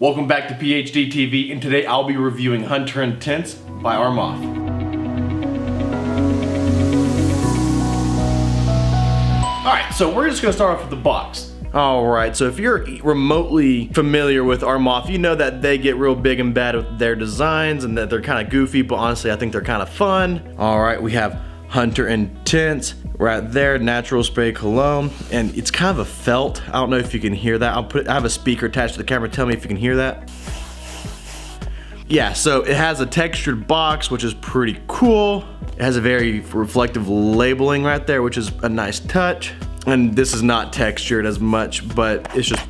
Welcome back to PH.d TV, and today I'll be reviewing Hunter Intense by Armoff. Alright, so we're just gonna start off with the box. Alright, so if you're remotely familiar with Armoff, you know that they get real big and bad with their designs and that they're kind of goofy, but honestly I think they're kind of fun. Alright, we have Hunter Intense right there, natural spray cologne, and it's kind of a felt. I don't know if you can hear that. I have a speaker attached to the camera. Tell me if you can hear that. Yeah, so it has a textured box, which is pretty cool. It has a very reflective labeling right there, which is a nice touch. And this is not textured as much, but it's just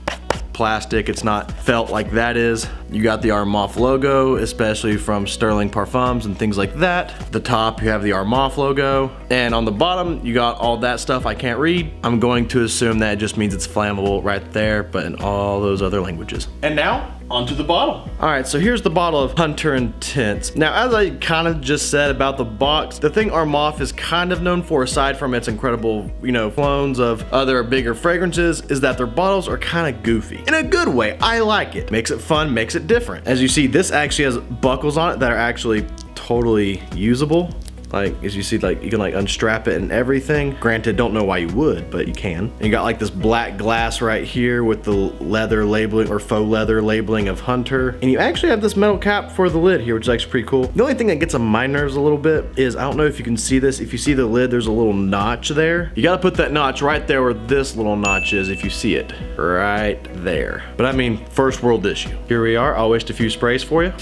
plastic. It's not felt like that is. You got the Armoff logo, especially from Sterling Parfums and things like that. The top, you have the Armoff logo. And on the bottom, you got all that stuff I can't read. I'm going to assume that it just means it's flammable right there, but in all those other languages. And now, onto the bottle. All right, so here's the bottle of Hunter Intense. Now, as I kind of just said about the box, the thing Armoff is kind of known for, aside from its incredible, clones of other bigger fragrances, is that their bottles are kind of goofy. In a good way, I like it. Makes it fun, makes it different. As you see, this actually has buckles on it that are actually totally usable. Like, as you see, like, you can like unstrap it and everything. Granted, don't know why you would, but you can. And you got like this black glass right here with the leather labeling or faux leather labeling of Hunter. And you actually have this metal cap for the lid here, which is actually pretty cool. The only thing that gets on my nerves a little bit is, I don't know if you can see this. If you see the lid, there's a little notch there. You gotta put that notch right there where this little notch is, if you see it. Right there. But I mean, first world issue. Here we are. I'll waste a few sprays for you.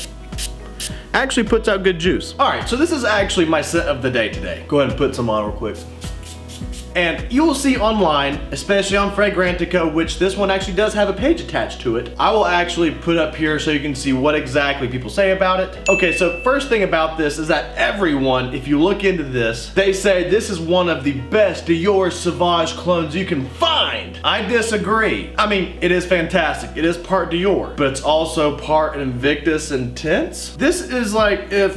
Actually puts out good juice. All right, so this is actually my scent of the day today. Go ahead and put some on real quick. And you will see online, especially on Fragrantica, which this one actually does have a page attached to it. I will actually put up here so you can see what exactly people say about it. Okay, so first thing about this is that everyone, if you look into this, they say this is one of the best Dior Sauvage clones you can find. I disagree. I mean, it is fantastic. It is part Dior, but it's also part Invictus Intense. This is like if,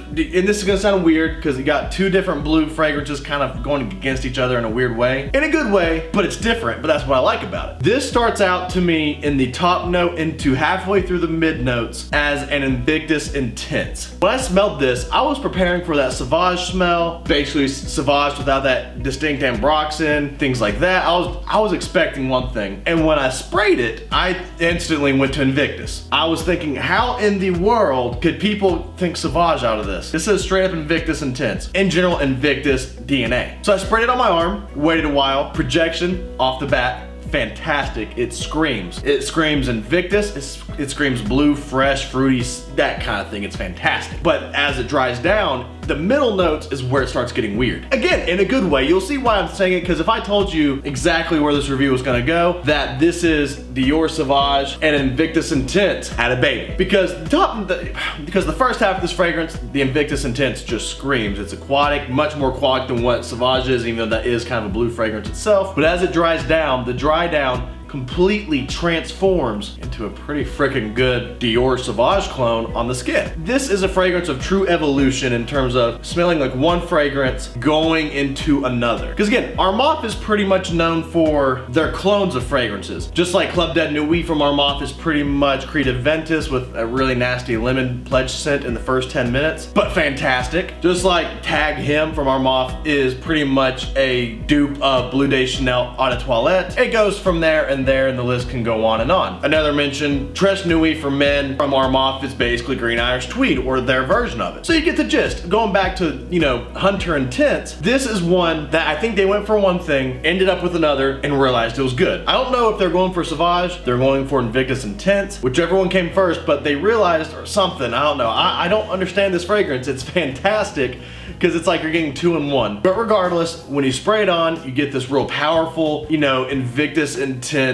and this is gonna sound weird because you got two different blue fragrances kind of going against each other in a weird way. In a good way, but it's different, but that's what I like about it. This starts out to me in the top note into halfway through the mid notes as an Invictus Intense. When I smelled this, I was preparing for that Sauvage smell, basically Sauvage without that distinct ambroxan, things like that. I was expecting one thing, and when I sprayed it, I instantly went to Invictus. I was thinking, how in the world could people think Sauvage out of this? This is straight up Invictus Intense. In general, Invictus DNA. So I sprayed it on my arm, waited a while, projection off the bat, fantastic. It screams. It screams Invictus, it screams blue, fresh, fruity, that kind of thing. It's fantastic. But as it dries down, the middle notes is where it starts getting weird. Again, in a good way. You'll see why I'm saying it, because if I told you exactly where this review was gonna go, that this is Dior Sauvage and Invictus Intense had a baby. Because the first half of this fragrance, the Invictus Intense just screams. It's aquatic, much more aquatic than what Sauvage is, even though that is kind of a blue fragrance itself. But as it dries down, the dry down completely transforms into a pretty freaking good Dior Sauvage clone on the skin. This is a fragrance of true evolution in terms of smelling like one fragrance going into another. Because again, Armoff is pretty much known for their clones of fragrances. Just like Club de Nuit from Armoff is pretty much Creative Ventus with a really nasty lemon pledge scent in the first 10 minutes, but fantastic. Just like Tag Him from Armoff is pretty much a dupe of Bleu de Chanel Eau de Toilette. It goes from there and there, and the list can go on and on. Another mention, Tres Nuit for men from Armoff is basically Green Irish Tweed, or their version of it. So you get the gist. Going back to, Hunter Intense, this is one that I think they went for one thing, ended up with another, and realized it was good. I don't know if they're going for Sauvage, they're going for Invictus Intense, whichever one came first, but they realized, or something, I don't know. I don't understand this fragrance. It's fantastic, because it's like you're getting two in one. But regardless, when you spray it on, you get this real powerful, Invictus Intense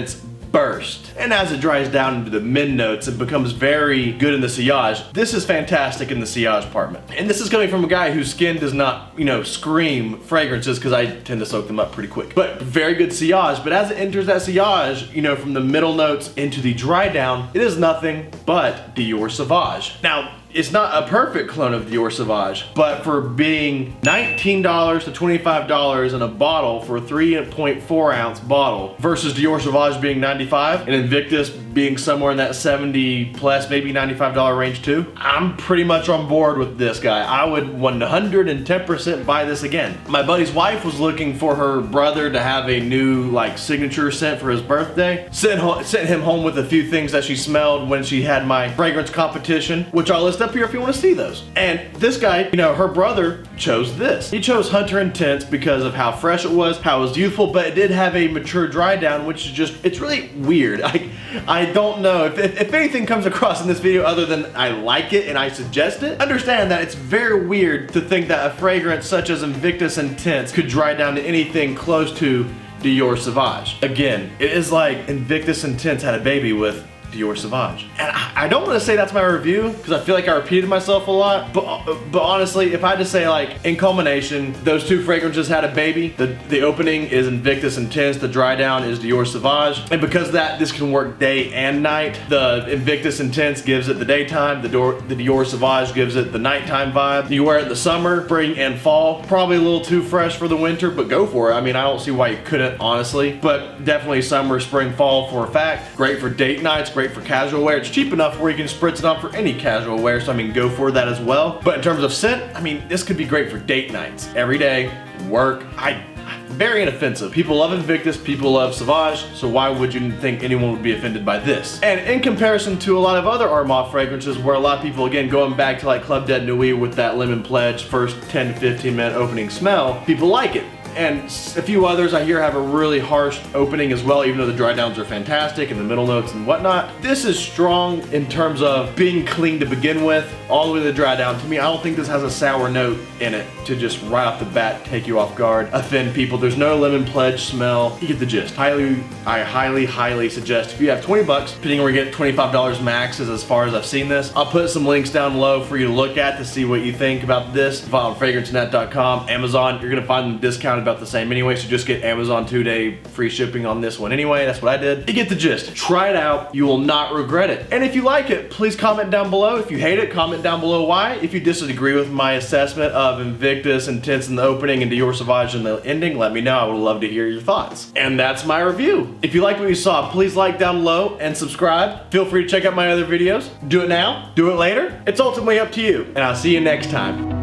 burst. And as it dries down into the mid notes, it becomes very good in the sillage. This is fantastic in the sillage department. And this is coming from a guy whose skin does not, scream fragrances, because I tend to soak them up pretty quick. But very good sillage. But as it enters that sillage, from the middle notes into the dry down, it is nothing but Dior Sauvage. Now, It's not a perfect clone of Dior Sauvage, but for being $19 to $25 in a bottle for a 3.4 ounce bottle versus Dior Sauvage being $95 and Invictus being somewhere in that $70 plus, maybe $95 range too, I'm pretty much on board with this guy. I would 110% buy this again. My buddy's wife was looking for her brother to have a new like signature scent for his birthday. Sent him home with a few things that she smelled when she had my fragrance competition, which I'll list up here if you want to see those. And this guy, you know, her brother chose this. He chose Hunter Intense because of how fresh it was, how it was youthful, but it did have a mature dry down, which is just, it's really weird. I don't know if anything comes across in this video other than I like it and I suggest it, understand that it's very weird to think that a fragrance such as Invictus Intense could dry down to anything close to Dior Sauvage. Again, it is like Invictus Intense had a baby with Dior Sauvage. And I don't want to say that's my review because I feel like I repeated myself a lot, but honestly, if I had to say like in culmination, those two fragrances had a baby. The opening is Invictus Intense, the dry down is Dior Sauvage, and because of that, this can work day and night. The Invictus Intense gives it the daytime, the Dior Sauvage gives it the nighttime vibe. You wear it in the summer, spring, and fall. Probably a little too fresh for the winter, but go for it. I mean, I don't see why you couldn't, honestly, but definitely summer, spring, fall for a fact. Great for date nights, great for casual wear. It's cheap enough where you can spritz it on for any casual wear, so I mean, go for that as well. But in terms of scent, I mean, this could be great for date nights, every day, work. Very inoffensive. People love Invictus, people love Sauvage, so why would you think anyone would be offended by this? And in comparison to a lot of other Armand fragrances where a lot of people, again, going back to like Club de Nuit with that Lemon Pledge first 10 to 15 minute opening smell, people like it. And a few others I hear have a really harsh opening as well, even though the dry downs are fantastic and the middle notes and whatnot. This is strong in terms of being clean to begin with, all the way to the dry down. To me, I don't think this has a sour note in it to just right off the bat take you off guard, offend people. There's no Lemon Pledge smell. You get the gist. I highly suggest if you have 20 bucks, depending on where you get $25 max is as far as I've seen this. I'll put some links down below for you to look at to see what you think about this. On fragrancenet.com, Amazon, you're gonna find them discounted about the same anyway, so just get Amazon 2-day free shipping on this one anyway. That's what I did. You get the gist. Try it out. You will not regret it. And if you like it, please comment down below. If you hate it, comment down below why. If you disagree with my assessment of Invictus Intense in the opening and Dior Sauvage in the ending, let me know. I would love to hear your thoughts. And that's my review. If you liked what you saw, please like down below and subscribe. Feel free to check out my other videos. Do it now, do it later. It's ultimately up to you. And I'll see you next time.